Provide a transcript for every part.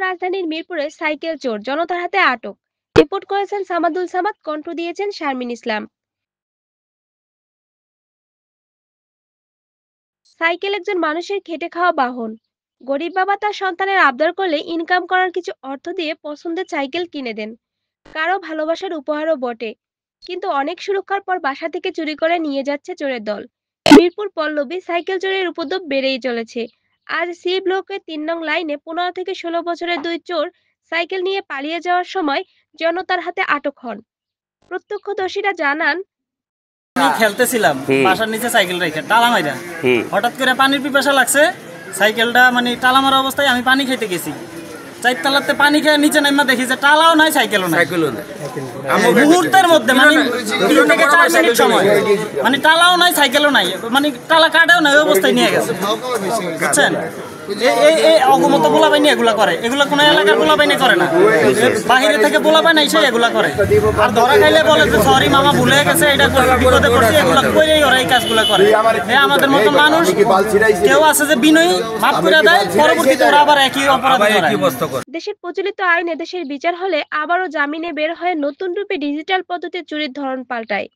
রাজধানীর মিরপুরে সাইকেল চোর জনতার হাতে আটক। রিপোর্ট করেছেন সামাদুল সামাদ, কণ্ঠ দিয়েছেন শারমিন ইসলাম। সাইকেল একজন মানুষের খেটে খাওয়া বাহন। গরিব বাবা তার সন্তানের আবদার করলে ইনকাম করার কিছু অর্থ দিয়ে পছন্দের সাইকেল কিনে দেন। কারো ভালোবাসার উপহারও বটে। কিন্তু অনেক সুরক্ষার পর বাসা থেকে চুরি করে নিয়ে যাচ্ছে চোরের দল। মিরপুর পল্লবী সাইকেল চোরের উপদ্রব বেড়েই চলেছে। আজ সি ব্লকের ৩ নং লাইনে ১৫ থেকে ১৬ বছরের দুই চোর সাইকেল নিয়ে পালিয়ে যাওয়ার সময় জনতার হাতে আটক হন। প্রত্যক্ষদর্শীরা জানান, আমি খেলতেছিলাম বাসার নিচে সাইকেল রেখে টালা মাইরা হঠাৎ করে পানির পিপাসা লাগছে। সাইকেলটা মানে টালা মারা অবস্থায় আমি পানি খেতে গেছি। ৪ তলাতে পানি খেয়ে নিচে নামা দেখি যে টালাও নাই সাইকেলও নাই। মুহূর্তের মধ্যে মানে ৩ থেকে ৪ মিনিট সময় মানে টালাও নাই সাইকেলও নাই, মানে টালা কাটাও নাই, ওই অবস্থায় নিয়ে গেছে। বুঝছেন, এই অগমত পোলাপাইনি এগুলা করে, এগুলা কোনো এলাকার পোলাপাইনি করে না, বাহিরে থেকে পোলাপাইনি এসে এগুলা করে। আর ধরা খাইলে বলে যে সরি মামা ভুলে গেছে, এটা বিপদে পড়ছে, এগুলা করেই ওরা এই কাজগুলা করে। আমাদের মতো মানুষ কেউ আছে যে বিনয়ী, মাফ করে দেয়, পরবর্তীতে ওরা আবার একই অপরাধ করে। দেশের প্রচলিত আইনে দেশের বিচার হলে আবারও জামিনে বের হয়ে নতুন রূপে ডিজিটাল পদ্ধতিতে চুরির ধরন পাল্টায়।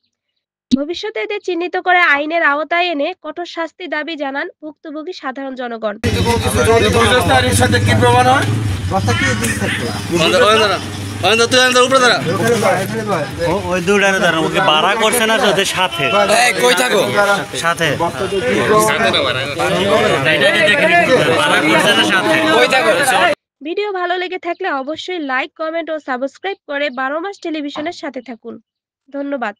ভবিষ্যতে এদের চিহ্নিত করে আইনের আওতায় এনে কঠোর শাস্তি দাবি জানান ভুক্তভোগী সাধারণ জনগণ। ভিডিও ভালো লেগে থাকলে অবশ্যই লাইক, কমেন্ট ও সাবস্ক্রাইব করে ১২ মাস টেলিভিশনের সাথে থাকুন। ধন্যবাদ।